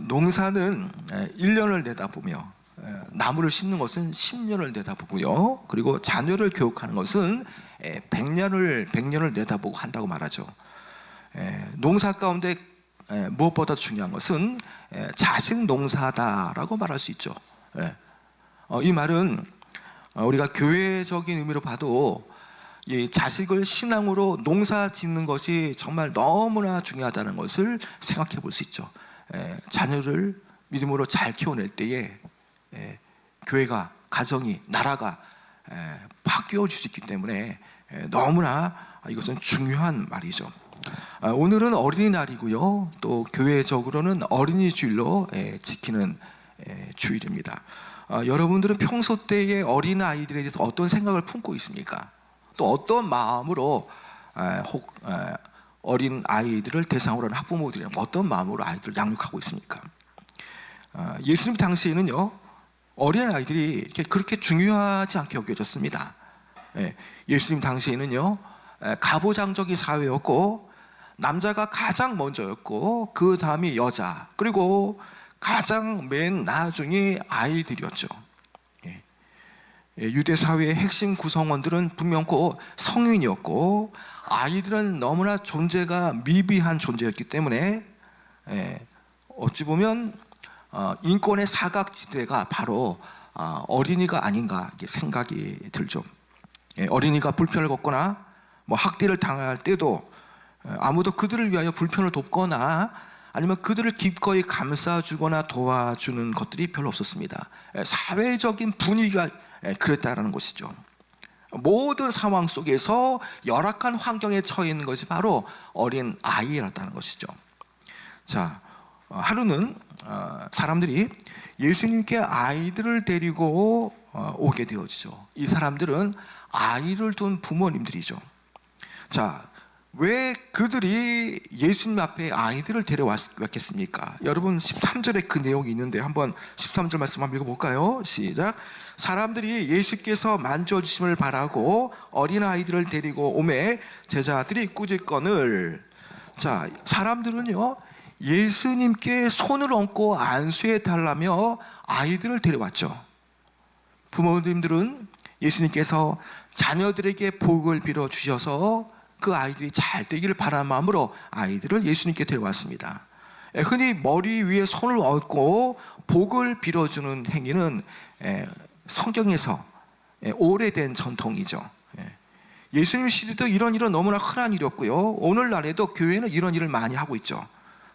농사는 1년을 내다보며 나무를 심는 것은 10년을 내다보고요. 그리고 자녀를 교육하는 것은 100년을 내다보고 한다고 말하죠. 농사 가운데 무엇보다 중요한 것은 자식 농사다라고 말할 수 있죠. 이 말은 우리가 교회적인 의미로 봐도 이 자식을 신앙으로 농사 짓는 것이 정말 너무나 중요하다는 것을 생각해 볼 수 있죠. 자녀를 믿음으로 잘 키워낼 때에 교회가, 가정이, 나라가 바뀌어질 수 있기 때문에 너무나 이것은 중요한 말이죠. 오늘은 어린이날이고요. 또 교회적으로는 어린이 주일로 지키는 주일입니다. 여러분들은 평소 때의 어린아이들에 대해서 어떤 생각을 품고 있습니까? 또 어떤 마음으로 어린 아이들을 대상으로 하는 학부모들이 어떤 마음으로 아이들을 양육하고 있습니까? 예수님 당시에는요, 어린 아이들이 이렇게 그렇게 중요하지 않게 여겨졌습니다. 예수님 당시에는요, 가부장적인 사회였고 남자가 가장 먼저였고 그 다음이 여자, 그리고 가장 맨 나중에 아이들이었죠. 유대 사회의 핵심 구성원들은 분명코 성인이었고 아이들은 너무나 존재가 미비한 존재였기 때문에 어찌 보면 인권의 사각지대가 바로 어린이가 아닌가 생각이 들죠. 어린이가 불편을 겪거나 학대를 당할 때도 아무도 그들을 위하여 불편을 돕거나 아니면 그들을 기꺼이 감싸주거나 도와주는 것들이 별로 없었습니다. 사회적인 분위기가 그랬다라는 것이죠. 모든 상황 속에서 열악한 환경에 처해 있는 것이 바로 어린 아이였다는 것이죠. 자, 하루는 사람들이 예수님께 아이들을 데리고 오게 되어지죠. 이 사람들은 아이를 둔 부모님들이죠. 자, 왜 그들이 예수님 앞에 아이들을 데려왔겠습니까? 여러분 13절에 그 내용이 있는데 한번 13절 말씀 한번 읽어볼까요? 시작. 사람들이 예수께서 만져주심을 바라고 어린아이들을 데리고 오매 제자들이 꾸짖거늘. 자, 사람들은요, 예수님께 손을 얹고 안수해 달라며 아이들을 데려왔죠. 부모님들은 예수님께서 자녀들에게 복을 빌어 주셔서 그 아이들이 잘 되기를 바라는 마음으로 아이들을 예수님께 데려왔습니다. 흔히 머리 위에 손을 얹고 복을 빌어주는 행위는 성경에서 오래된 전통이죠. 예수님 시대도 이런 일은 너무나 흔한 일이었고요. 오늘날에도 교회는 이런 일을 많이 하고 있죠.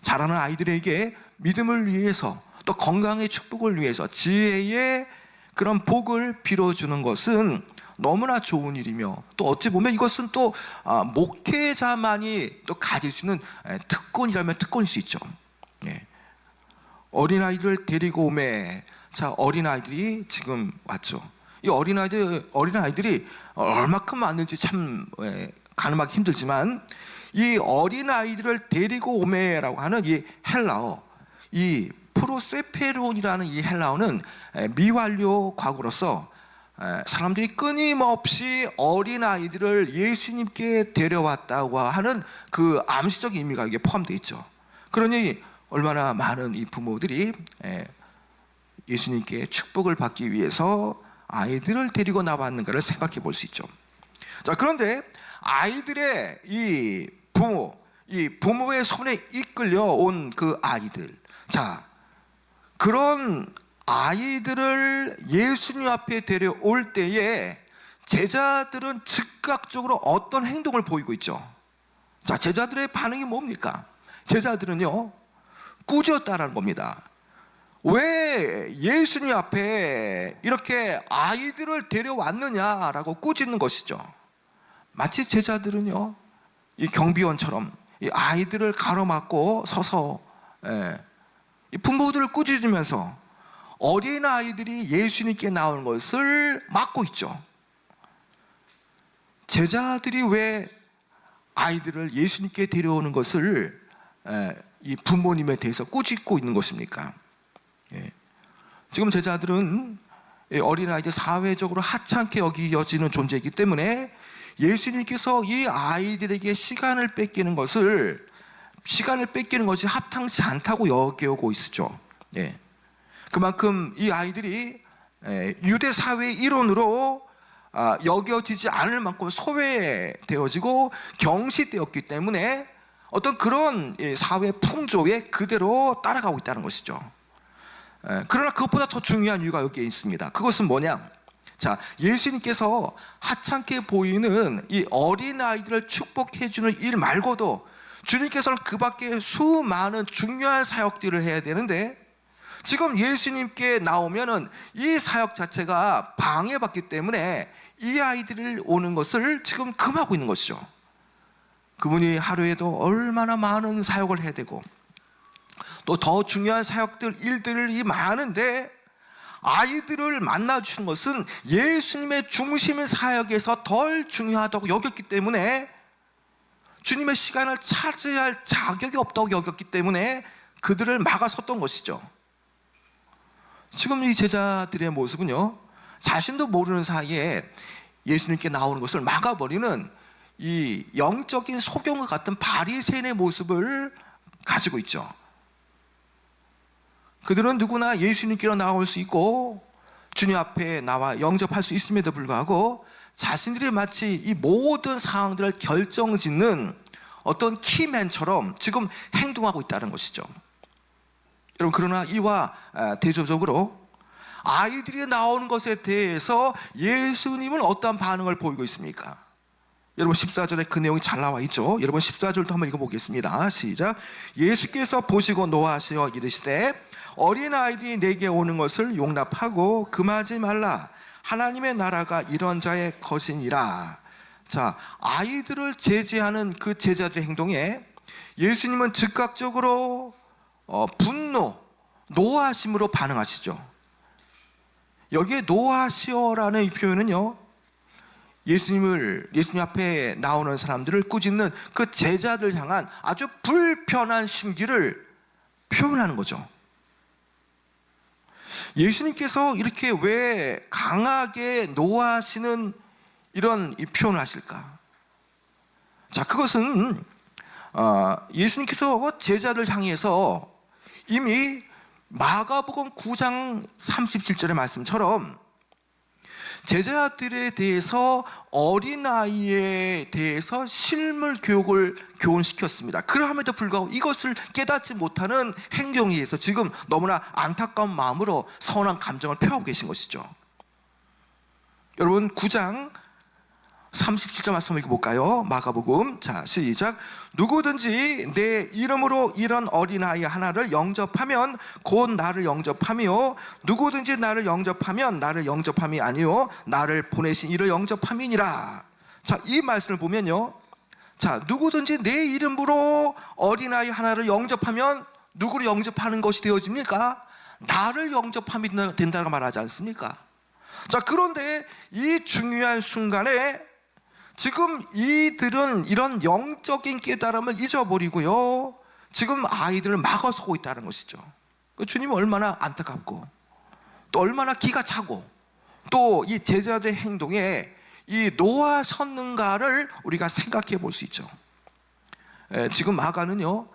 자라는 아이들에게 믿음을 위해서 또 건강의 축복을 위해서 지혜의 그런 복을 빌어주는 것은 너무나 좋은 일이며 또 어찌 보면 이것은 또 목회자만이 또 가질 수 있는 특권이라면 특권일 수 있죠. 어린아이들을 데리고 오매. 자, 어린아이들이 지금 왔죠. 이 어린아이들이 얼마큼 많은지 참 가늠하기 힘들지만 이 어린아이들을 데리고 오매라고 하는 이 헬라어, 이 프로세페론이라는 이 헬라어는 미완료 과거로서 사람들이 끊임없이 어린아이들을 예수님께 데려왔다고 하는 그 암시적인 의미가 이게 포함되어 있죠. 그러니 얼마나 많은 이 부모들이 예수님께 축복을 받기 위해서 아이들을 데리고 나왔는가를 생각해 볼 수 있죠. 자, 그런데 아이들의 이 부모의 손에 이끌려 온 그 아이들, 자, 그런 아이들을 예수님 앞에 데려올 때에 제자들은 즉각적으로 어떤 행동을 보이고 있죠. 자, 제자들의 반응이 뭡니까? 제자들은요, 꾸짖었다라는 겁니다. 왜 예수님 앞에 이렇게 아이들을 데려왔느냐라고 꾸짖는 것이죠. 마치 제자들은요, 이 경비원처럼 이 아이들을 가로막고 서서 이 부모들을 꾸짖으면서 어린아이들이 예수님께 나오는 것을 막고 있죠. 제자들이 왜 아이들을 예수님께 데려오는 것을 이 부모님에 대해서 꾸짖고 있는 것입니까? 지금 제자들은 어린아이들 사회적으로 하찮게 여겨지는 존재이기 때문에 예수님께서 이 아이들에게 시간을 뺏기는 것이 합당치 않다고 여겨오고 있죠. 예. 그만큼 이 아이들이 유대 사회의 일원으로 여겨지지 않을 만큼 소외되어지고 경시되었기 때문에 어떤 그런 사회 풍조에 그대로 따라가고 있다는 것이죠. 그러나 그것보다 더 중요한 이유가 여기에 있습니다. 그것은 뭐냐? 자, 예수님께서 하찮게 보이는 이 어린아이들을 축복해주는 일 말고도 주님께서는 그 밖에 수많은 중요한 사역들을 해야 되는데, 지금 예수님께 나오면은 이 사역 자체가 방해받기 때문에 이 아이들이 오는 것을 지금 금하고 있는 것이죠. 그분이 하루에도 얼마나 많은 사역을 해야 되고 또 더 중요한 사역들, 일들이 많은데 아이들을 만나주신 것은 예수님의 중심인 사역에서 덜 중요하다고 여겼기 때문에, 주님의 시간을 차지할 자격이 없다고 여겼기 때문에 그들을 막아섰던 것이죠. 지금 이 제자들의 모습은요, 자신도 모르는 사이에 예수님께 나오는 것을 막아버리는 이 영적인 소경과 같은 바리새인의 모습을 가지고 있죠. 그들은 누구나 예수님께로 나올 수 있고 주님 앞에 나와 영접할 수 있음에도 불구하고 자신들이 마치 이 모든 상황들을 결정짓는 어떤 키맨처럼 지금 행동하고 있다는 것이죠. 여러분, 그러나 이와 대조적으로 아이들이 나오는 것에 대해서 예수님은 어떠한 반응을 보이고 있습니까? 여러분, 14절에 그 내용이 잘 나와 있죠. 여러분, 14절도 한번 읽어보겠습니다. 시작. 예수께서 보시고 노하시어 이르시되 어린아이들이 내게 오는 것을 용납하고 금하지 말라. 하나님의 나라가 이런 자의 것이니라. 자, 아이들을 제지하는 그 제자들의 행동에 예수님은 즉각적으로 분노, 노하심으로 반응하시죠. 여기에 노하시어라는 이 표현은요, 예수님 앞에 나오는 사람들을 꾸짖는 그 제자들 향한 아주 불편한 심기를 표현하는 거죠. 예수님께서 이렇게 왜 강하게 노하시는 이런 이 표현을 하실까? 자, 그것은 예수님께서 제자들 향해서 이미 마가복음 9장 37절의 말씀처럼 제자들에 대해서 어린아이에 대해서 실물 교육을 교훈시켰습니다. 그럼에도 불구하고 이것을 깨닫지 못하는 행동에 의해서 지금 너무나 안타까운 마음으로 서운한 감정을 표하고 계신 것이죠. 여러분, 9장 37절 말씀 읽어볼까요? 마가복음. 자, 시작. 누구든지 내 이름으로 이런 어린아이 하나를 영접하면 곧 나를 영접하며 누구든지 나를 영접하면 나를 영접함이 아니요 나를 보내신 이를 영접함이니라. 자, 이 말씀을 보면요, 자, 누구든지 내 이름으로 어린아이 하나를 영접하면 누구를 영접하는 것이 되어집니까? 나를 영접함이 된다고 말하지 않습니까? 자, 그런데 이 중요한 순간에 지금 이들은 이런 영적인 깨달음을 잊어버리고요, 지금 아이들을 막아서고 있다는 것이죠. 주님은 얼마나 안타깝고 또 얼마나 기가 차고 또 이 제자들의 행동에 이 노하셨는가를 우리가 생각해 볼 수 있죠. 지금 마가는요,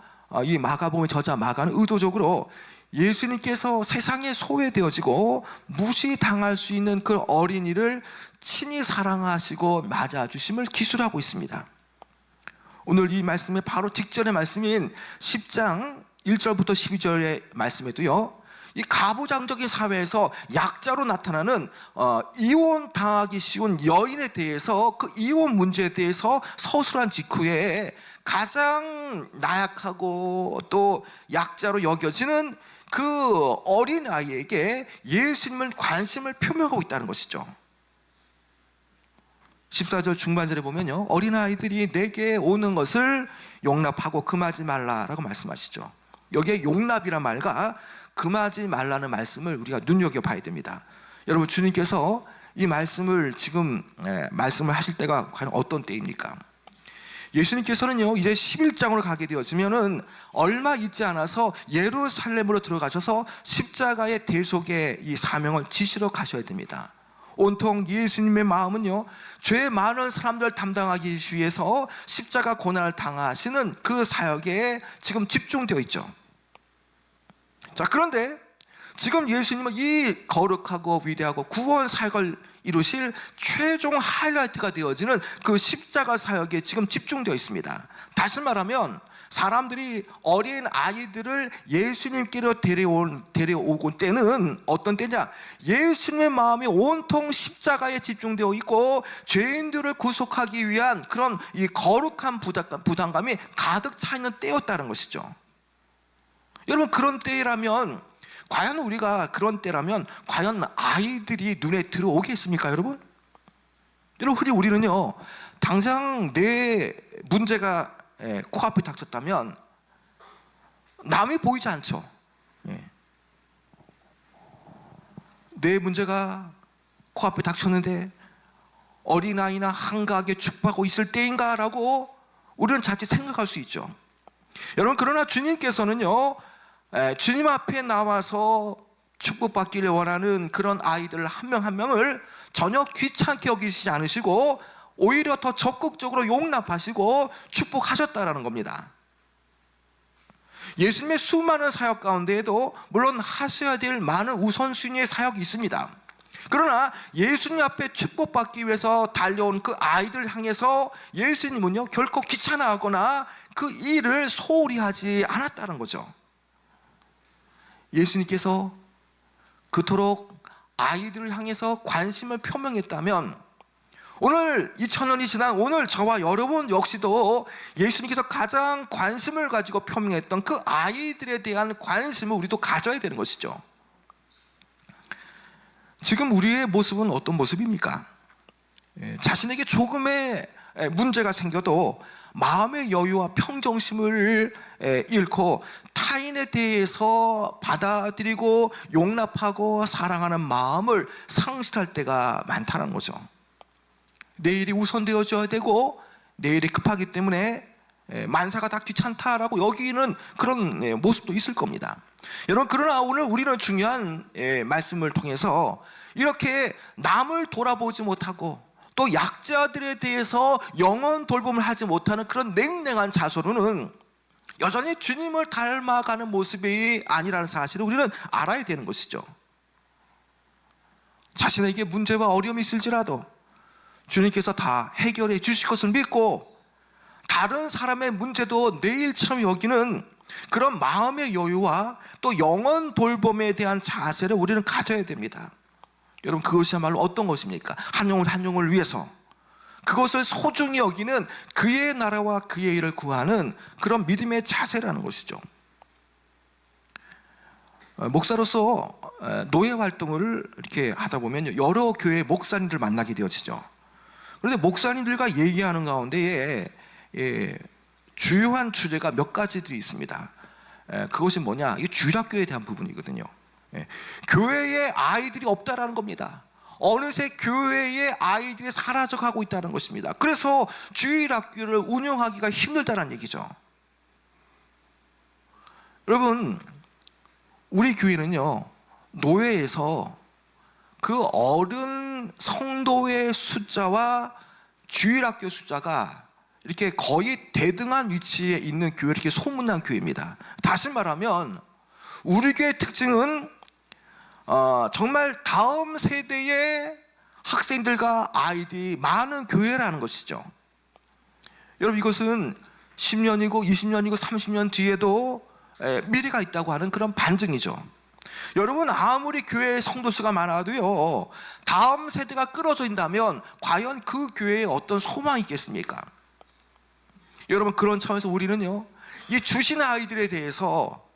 이 마가복음의 저자 마가는 의도적으로 예수님께서 세상에 소외되어지고 무시당할 수 있는 그 어린이를 친히 사랑하시고 맞아주심을 기술하고 있습니다. 오늘 이 말씀의 바로 직전의 말씀인 10장 1절부터 12절의 말씀에도요, 이 가부장적인 사회에서 약자로 나타나는 이혼당하기 쉬운 여인에 대해서, 그 이혼 문제에 대해서 서술한 직후에 가장 나약하고 또 약자로 여겨지는 그 어린아이에게 예수님은 관심을 표명하고 있다는 것이죠. 14절 중반절에 보면요, 어린아이들이 내게 오는 것을 용납하고 금하지 말라라고 말씀하시죠. 여기에 용납이란 말과 금하지 말라는 말씀을 우리가 눈여겨봐야 됩니다. 여러분, 주님께서 이 말씀을 지금 말씀을 하실 때가 과연 어떤 때입니까? 예수님께서는요, 이제 11장으로 가게 되어지면은 얼마 있지 않아서 예루살렘으로 들어가셔서 십자가의 대속의 이 사명을 지시러 가셔야 됩니다. 온통 예수님의 마음은요, 죄 많은 사람들 담당하기 위해서 십자가 고난을 당하시는 그 사역에 지금 집중되어 있죠. 자, 그런데 지금 예수님은 이 거룩하고 위대하고 구원 사역을 이루실 최종 하이라이트가 되어지는 그 십자가 사역에 지금 집중되어 있습니다. 다시 말하면 사람들이 어린 아이들을 예수님께로 데려오고 때는 어떤 때냐? 예수님의 마음이 온통 십자가에 집중되어 있고 죄인들을 구속하기 위한 그런 이 거룩한 부담감이 가득 차 있는 때였다는 것이죠. 여러분, 그런 때라면 과연 우리가 그런 때라면 과연 아이들이 눈에 들어오겠습니까, 여러분? 여러분, 흔히 우리는요, 당장 내 문제가 코앞에 닥쳤다면 남이 보이지 않죠. 내 문제가 코앞에 닥쳤는데 어린아이나 한가하게 축복하고 있을 때인가라고 우리는 자칫 생각할 수 있죠. 여러분, 그러나 주님께서는요, 주님 앞에 나와서 축복받기를 원하는 그런 아이들 한 명 한 명을 전혀 귀찮게 여기시지 않으시고 오히려 더 적극적으로 용납하시고 축복하셨다라는 겁니다. 예수님의 수많은 사역 가운데에도 물론 하셔야 될 많은 우선순위의 사역이 있습니다. 그러나 예수님 앞에 축복받기 위해서 달려온 그 아이들 향해서 예수님은요, 결코 귀찮아하거나 그 일을 소홀히 하지 않았다는 거죠. 예수님께서 그토록 아이들을 향해서 관심을 표명했다면 오늘 2000년이 지난 오늘 저와 여러분 역시도 예수님께서 가장 관심을 가지고 표명했던 그 아이들에 대한 관심을 우리도 가져야 되는 것이죠. 지금 우리의 모습은 어떤 모습입니까? 자신에게 조금의 문제가 생겨도 마음의 여유와 평정심을 잃고 타인에 대해서 받아들이고 용납하고 사랑하는 마음을 상실할 때가 많다는 거죠. 내일이 우선되어져야 되고 내일이 급하기 때문에 만사가 다 귀찮다라고 여기는 그런 모습도 있을 겁니다. 여러분, 그러나 오늘 우리는 중요한 말씀을 통해서 이렇게 남을 돌아보지 못하고 또 약자들에 대해서 영원 돌봄을 하지 못하는 그런 냉랭한 자세로는 여전히 주님을 닮아가는 모습이 아니라는 사실을 우리는 알아야 되는 것이죠. 자신에게 문제와 어려움이 있을지라도 주님께서 다 해결해 주실 것을 믿고 다른 사람의 문제도 내 일처럼 여기는 그런 마음의 여유와 또 영원 돌봄에 대한 자세를 우리는 가져야 됩니다. 여러분, 그것이야말로 어떤 것입니까? 한 영혼 한 영혼을 위해서 그것을 소중히 여기는 그의 나라와 그의 일을 구하는 그런 믿음의 자세라는 것이죠. 목사로서 노예 활동을 이렇게 하다 보면 여러 교회 목사님들 만나게 되어지죠. 그런데 목사님들과 얘기하는 가운데에 주요한 주제가 몇 가지들이 있습니다. 그것이 뭐냐? 이게 주일학교에 대한 부분이거든요. 교회에 아이들이 없다라는 겁니다. 어느새 교회의 아이들이 사라져가고 있다는 것입니다. 그래서 주일학교를 운영하기가 힘들다는 얘기죠. 여러분, 우리 교회는요, 노예에서 그 어른 성도의 숫자와 주일학교 숫자가 이렇게 거의 대등한 위치에 있는 교회, 이렇게 소문난 교회입니다. 다시 말하면 우리 교회의 특징은 정말 다음 세대의 학생들과 아이들이 많은 교회라는 것이죠. 여러분, 이것은 10년이고 20년이고 30년 뒤에도 미래가 있다고 하는 그런 반증이죠. 여러분, 아무리 교회의 성도수가 많아도요, 다음 세대가 끌어진다면 과연 그 교회에 어떤 소망이 있겠습니까? 여러분, 그런 차원에서 우리는요, 이 주신 아이들에 대해서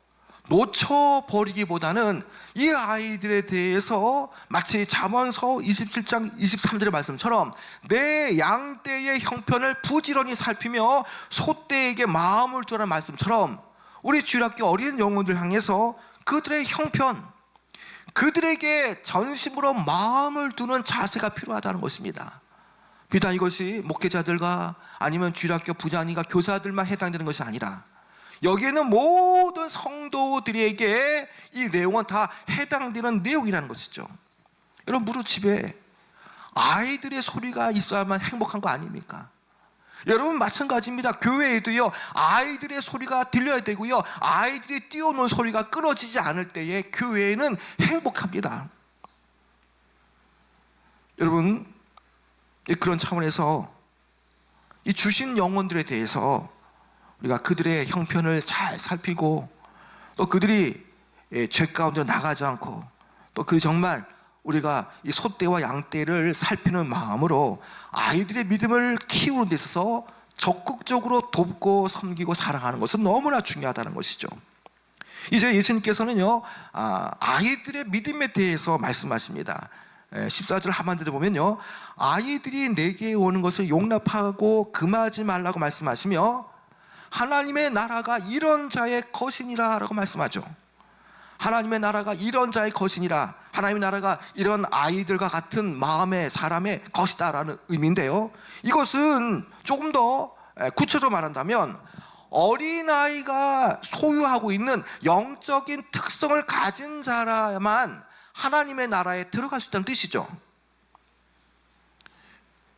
놓쳐버리기보다는 이 아이들에 대해서 마치 잠언서 27장 23절의 말씀처럼 내 양떼의 형편을 부지런히 살피며 소떼에게 마음을 두라는 말씀처럼 우리 주일학교 어린 영혼들 향해서 그들의 형편, 그들에게 전심으로 마음을 두는 자세가 필요하다는 것입니다. 비단 이것이 목회자들과 아니면 주일학교 부장님과 교사들만 해당되는 것이 아니라 여기에는 모든 성도들에게 이 내용은 다 해당되는 내용이라는 것이죠. 여러분, 무릇 집에 아이들의 소리가 있어야만 행복한 거 아닙니까? 여러분 마찬가지입니다. 교회에도요, 아이들의 소리가 들려야 되고요, 아이들이 뛰어노는 소리가 끊어지지 않을 때에 교회는 행복합니다. 여러분, 그런 차원에서 이 주신 영혼들에 대해서 우리가 그들의 형편을 잘 살피고, 또 그들이 죄 가운데 나가지 않고, 또 그 정말 우리가 이 소떼와 양떼를 살피는 마음으로 아이들의 믿음을 키우는 데 있어서 적극적으로 돕고 섬기고 사랑하는 것은 너무나 중요하다는 것이죠. 이제 예수님께서는요, 아이들의 믿음에 대해서 말씀하십니다. 14절 하반절에 보면요, 아이들이 내게 오는 것을 용납하고 금하지 말라고 말씀하시며 하나님의 나라가 이런 자의 것이니라 라고 말씀하죠. 하나님의 나라가 이런 자의 것이니라, 하나님의 나라가 이런 아이들과 같은 마음의 사람의 것이다 라는 의미인데요, 이것은 조금 더 구체적으로 말한다면 어린아이가 소유하고 있는 영적인 특성을 가진 자라야만 하나님의 나라에 들어갈 수 있다는 뜻이죠.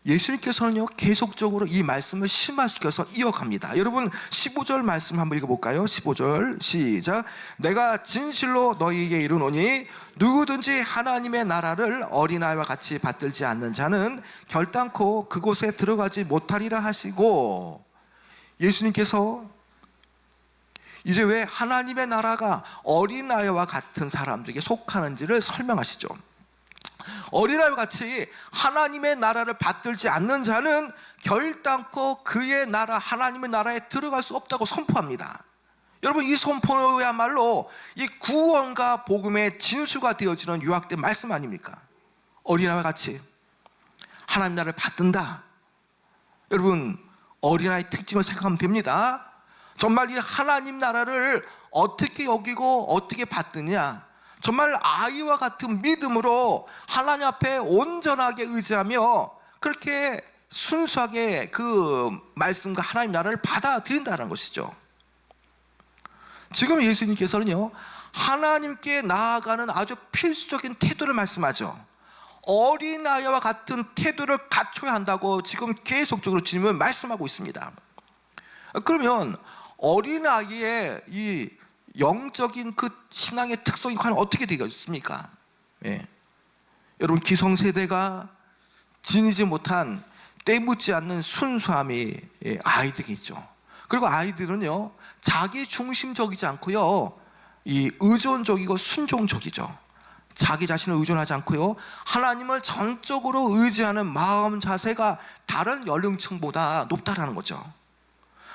예수님께서는요, 계속적으로 이 말씀을 심화시켜서 이어갑니다. 여러분 15절 말씀 한번 읽어볼까요? 15절 시작. 내가 진실로 너희에게 이르노니 누구든지 하나님의 나라를 어린아이와 같이 받들지 않는 자는 결단코 그곳에 들어가지 못하리라 하시고, 예수님께서 이제 왜 하나님의 나라가 어린아이와 같은 사람들에게 속하는지를 설명하시죠. 어린아이와 같이 하나님의 나라를 받들지 않는 자는 결단코 그의 나라, 하나님의 나라에 들어갈 수 없다고 선포합니다. 여러분, 이 선포야말로 이 구원과 복음의 진수가 되어지는 요약된 말씀 아닙니까? 어린아이와 같이 하나님 나라를 받든다. 여러분, 어린아이 특징을 생각하면 됩니다. 정말 이 하나님 나라를 어떻게 여기고 어떻게 받느냐, 정말 아이와 같은 믿음으로 하나님 앞에 온전하게 의지하며 그렇게 순수하게 그 말씀과 하나님 나라를 받아들인다는 것이죠. 지금 예수님께서는요, 하나님께 나아가는 아주 필수적인 태도를 말씀하죠. 어린아이와 같은 태도를 갖춰야 한다고 지금 계속적으로 주님은 말씀하고 있습니다. 그러면 어린아이의 이 영적인 그 신앙의 특성이 과연 어떻게 되겠습니까? 여러분, 기성세대가 지니지 못한 때묻지 않는 순수함이 아이들이겠죠. 그리고 아이들은요, 자기 중심적이지 않고요, 이 의존적이고 순종적이죠. 자기 자신을 의존하지 않고요, 하나님을 전적으로 의지하는 마음 자세가 다른 연령층보다 높다라는 거죠.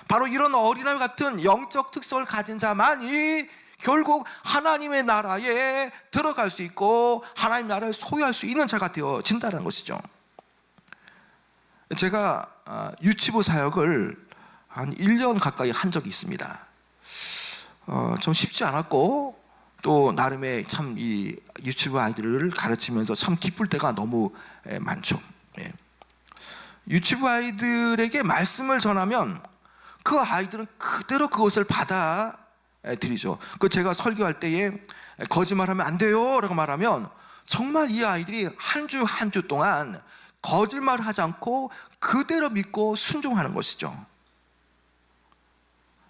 바로 이런 어린아이 같은 영적 특성을 가진 자만이 결국 하나님의 나라에 들어갈 수 있고 하나님 나라를 소유할 수 있는 자가 되어진다는 것이죠. 제가 유치부 사역을 한 1년 가까이 한 적이 있습니다. 좀 쉽지 않았고, 또 나름의 참 이 유치부 아이들을 가르치면서 참 기쁠 때가 너무 많죠. 유치부 아이들에게 말씀을 전하면 그 아이들은 그대로 그것을 받아들이죠. 그 제가 설교할 때에 거짓말하면 안 돼요 라고 말하면 정말 이 아이들이 한 주 한 주 동안 거짓말을 하지 않고 그대로 믿고 순종하는 것이죠.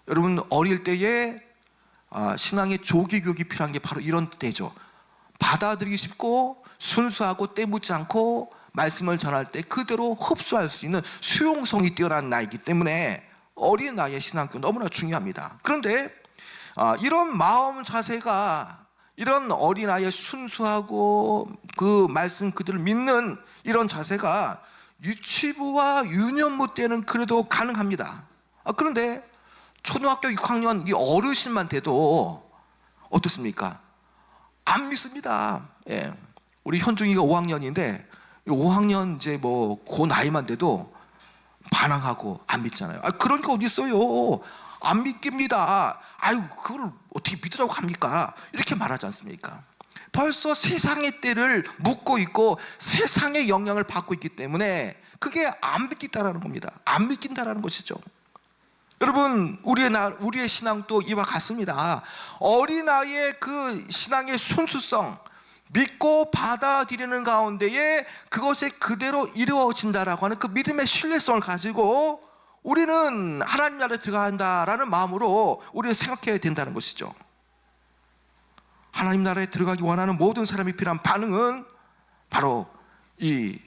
여러분, 어릴 때에 신앙의 조기 교육이 필요한 게 바로 이런 때죠. 받아들이기 쉽고 순수하고 때묻지 않고 말씀을 전할 때 그대로 흡수할 수 있는 수용성이 뛰어난 나이기 때문에 어린 나이의 신앙교육 너무나 중요합니다. 그런데 이런 마음 자세가, 이런 어린아이의 순수하고 그 말씀 그들을 믿는 이런 자세가 유치부와 유년부 때는 그래도 가능합니다. 그런데 초등학교 6학년 이 어르신만 돼도 어떻습니까? 안 믿습니다. 우리 현중이가 5학년인데 5학년 이제 뭐 그 나이만 돼도 반항하고 안 믿잖아요. 그런 게 어디 있어요? 안 믿깁니다. 아유, 그걸 어떻게 믿으라고 합니까? 이렇게 말하지 않습니까? 벌써 세상의 때를 묻고 있고 세상의 영향을 받고 있기 때문에 그게 안 믿긴다라는 겁니다. 안 믿긴다라는 것이죠. 여러분, 우리의 신앙도 이와 같습니다. 어린아이의 그 신앙의 순수성, 믿고 받아들이는 가운데에 그것이 그대로 이루어진다라고 하는 그 믿음의 신뢰성을 가지고 우리는 하나님 나라에 들어간다라는 마음으로 우리는 생각해야 된다는 것이죠. 하나님 나라에 들어가기 원하는 모든 사람이 필요한 반응은 바로 이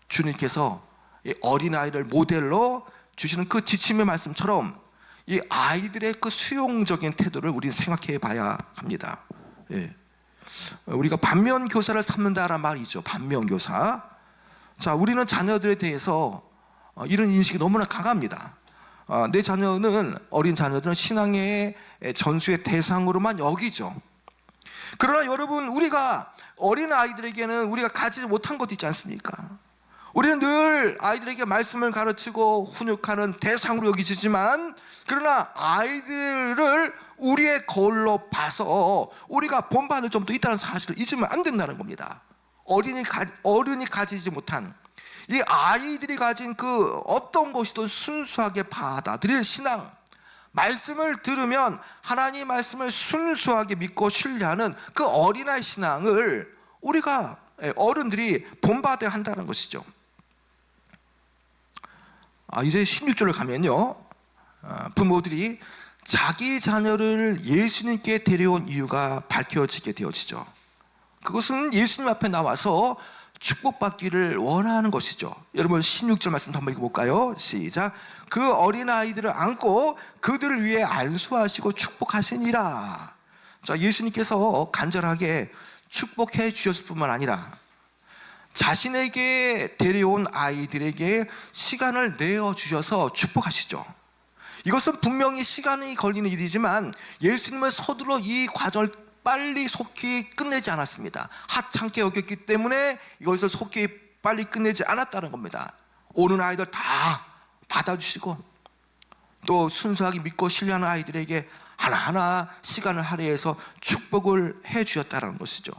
주님께서 이 어린아이를 모델로 주시는 그 지침의 말씀처럼 이 아이들의 그 수용적인 태도를 우리는 생각해 봐야 합니다. 예. 우리가 반면교사를 삼는다라는 말이 있죠. 반면교사. 자, 우리는 자녀들에 대해서 이런 인식이 너무나 강합니다. 내 자녀는, 어린 자녀들은 신앙의 전수의 대상으로만 여기죠. 그러나 여러분, 우리가 어린 아이들에게는 우리가 가지지 못한 것도 있지 않습니까? 우리는 늘 아이들에게 말씀을 가르치고 훈육하는 대상으로 여기지만, 그러나 아이들을 우리의 거울로 봐서 우리가 본받을 점도 있다는 사실을 잊으면 안 된다는 겁니다. 어른이 가지지 못한 이 아이들이 가진 그 어떤 것이든 순수하게 받아들일 신앙, 말씀을 들으면 하나님 말씀을 순수하게 믿고 신뢰하는 그 어린아이 신앙을 우리가 어른들이 본받아야 한다는 것이죠. 이제 16절을 가면요, 부모들이 자기 자녀를 예수님께 데려온 이유가 밝혀지게 되어지죠. 그것은 예수님 앞에 나와서 축복받기를 원하는 것이죠. 여러분 16절 말씀 한번 읽어볼까요? 시작. 그 어린아이들을 안고 그들을 위해 안수하시고 축복하시니라. 자, 예수님께서 간절하게 축복해 주셨을 뿐만 아니라 자신에게 데려온 아이들에게 시간을 내어주셔서 축복하시죠. 이것은 분명히 시간이 걸리는 일이지만 예수님은 서둘러 이 과정을 빨리 속히 끝내지 않았습니다. 하찮게 여겼기 때문에 이것을 속히 빨리 끝내지 않았다는 겁니다. 오는 아이들 다 받아주시고 또 순수하게 믿고 신뢰하는 아이들에게 하나하나 시간을 할애해서 축복을 해주셨다는 것이죠.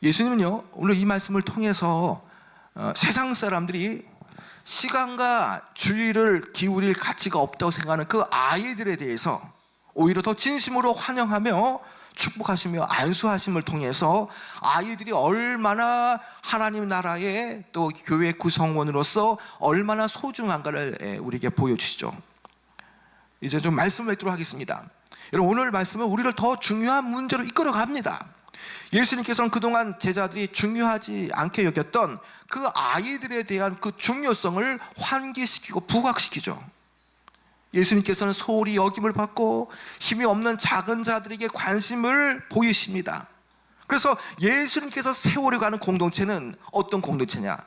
예수님은요, 오늘 이 말씀을 통해서 세상 사람들이 시간과 주의를 기울일 가치가 없다고 생각하는 그 아이들에 대해서 오히려 더 진심으로 환영하며 축복하시며 안수하심을 통해서 아이들이 얼마나 하나님 나라의 또 교회 구성원으로서 얼마나 소중한가를 우리에게 보여주시죠. 이제 좀 말씀을 맺도록 하겠습니다. 여러분, 오늘 말씀은 우리를 더 중요한 문제로 이끌어 갑니다. 예수님께서는 그동안 제자들이 중요하지 않게 여겼던 그 아이들에 대한 그 중요성을 환기시키고 부각시키죠. 예수님께서는 소홀히 여김을 받고 힘이 없는 작은 자들에게 관심을 보이십니다. 그래서 예수님께서 세우려고 하는 공동체는 어떤 공동체냐?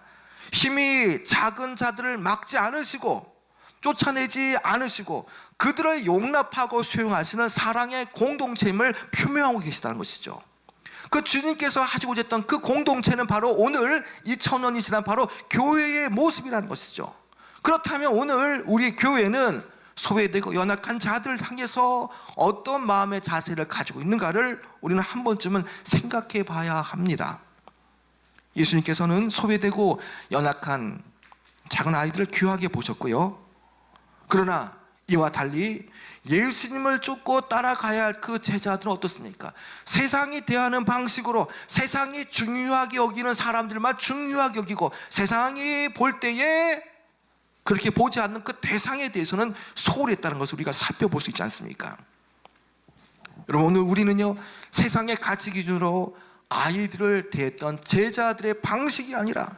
힘이 작은 자들을 막지 않으시고 쫓아내지 않으시고 그들을 용납하고 수용하시는 사랑의 공동체임을 표명하고 계시다는 것이죠. 그 주님께서 하시고자 했던 그 공동체는 바로 오늘 2000년이 지난 바로 교회의 모습이라는 것이죠. 그렇다면 오늘 우리 교회는 소외되고 연약한 자들을 향해서 어떤 마음의 자세를 가지고 있는가를 우리는 한 번쯤은 생각해 봐야 합니다. 예수님께서는 소외되고 연약한 작은 아이들을 귀하게 보셨고요. 그러나 이와 달리 예수님을 쫓고 따라가야 할 그 제자들은 어떻습니까? 세상이 대하는 방식으로 세상이 중요하게 여기는 사람들만 중요하게 여기고 세상이 볼 때에 그렇게 보지 않는 그 대상에 대해서는 소홀히 했다는 것을 우리가 살펴볼 수 있지 않습니까? 여러분, 오늘 우리는요, 세상의 가치 기준으로 아이들을 대했던 제자들의 방식이 아니라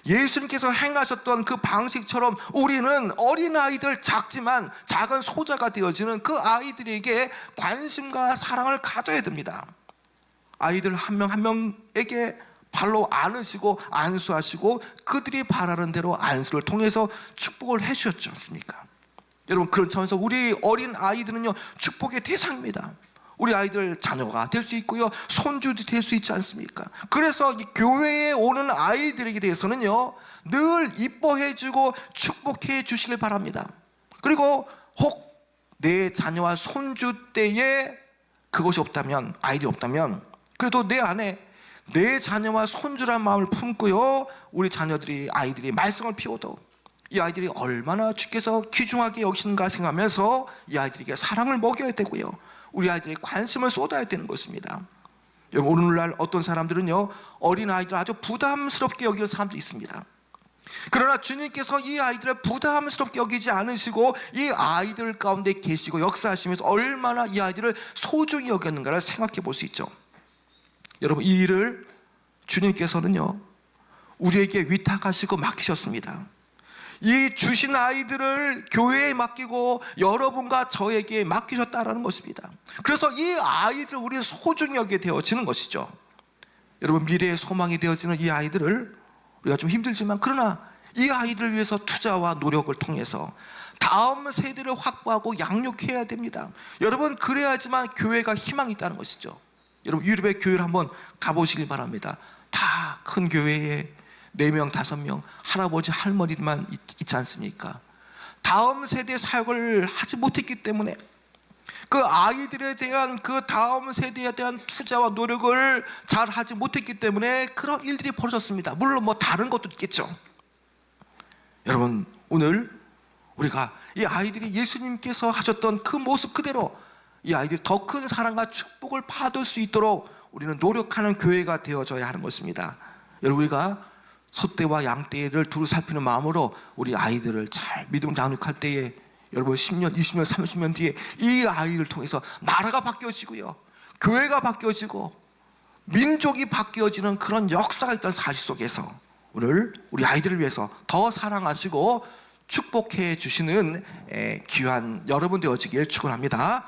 예수님께서 행하셨던 그 방식처럼 우리는 어린아이들, 작지만 작은 소자가 되어지는 그 아이들에게 관심과 사랑을 가져야 됩니다. 아이들 한 명 한 명에게 발로 안으시고 안수하시고 그들이 바라는 대로 안수를 통해서 축복을 해주셨지 않습니까? 여러분, 그런 차원에서 우리 어린 아이들은요, 축복의 대상입니다. 우리 아이들 자녀가 될 수 있고요, 손주도 될 수 있지 않습니까? 그래서 이 교회에 오는 아이들에게 대해서는요, 늘 이뻐해주고 축복해 주시길 바랍니다. 그리고 혹 내 자녀와 손주 때에 그것이 없다면, 아이들이 없다면, 그래도 내 안에 내 자녀와 손주란 마음을 품고요, 우리 자녀들이, 아이들이 말썽을 피워도 이 아이들이 얼마나 주께서 귀중하게 여기시는가 생각하면서 이 아이들에게 사랑을 먹여야 되고요, 우리 아이들에게 관심을 쏟아야 되는 것입니다. 여러분, 오늘날 어떤 사람들은요, 어린아이들 아주 부담스럽게 여기는 사람들이 있습니다. 그러나 주님께서 이 아이들을 부담스럽게 여기지 않으시고 이 아이들 가운데 계시고 역사하시면서 얼마나 이 아이들을 소중히 여겼는가를 생각해 볼 수 있죠. 여러분, 이 일을 주님께서는요 우리에게 위탁하시고 맡기셨습니다. 이 주신 아이들을 교회에 맡기고 여러분과 저에게 맡기셨다라는 것입니다. 그래서 이 아이들을 우리는 소중히 여기게 되어지는 것이죠. 여러분, 미래의 소망이 되어지는 이 아이들을 우리가 좀 힘들지만 그러나 이 아이들을 위해서 투자와 노력을 통해서 다음 세대를 확보하고 양육해야 됩니다. 여러분, 그래야지만 교회가 희망이 있다는 것이죠. 여러분, 유럽의 교회를 한번 가보시길 바랍니다. 다 큰 교회에 4명, 5명 할아버지 할머니만 있지 않습니까? 다음 세대 사역을 하지 못했기 때문에 그 아이들에 대한 그 다음 세대에 대한 투자와 노력을 잘 하지 못했기 때문에 그런 일들이 벌어졌습니다. 물론 뭐 다른 것도 있겠죠. 여러분, 오늘 우리가 이 아이들이 예수님께서 하셨던 그 모습 그대로 이 아이들이 더 큰 사랑과 축복을 받을 수 있도록 우리는 노력하는 교회가 되어져야 하는 것입니다. 여러분, 우리가 소떼와 양떼를 두루 살피는 마음으로 우리 아이들을 잘 믿음 양육할 때에 여러분 10년, 20년, 30년 뒤에 이 아이를 통해서 나라가 바뀌어지고요, 교회가 바뀌어지고 민족이 바뀌어지는 그런 역사가 있던 사실 속에서 오늘 우리 아이들을 위해서 더 사랑하시고 축복해 주시는 귀한 여러분 되어지길 축원합니다.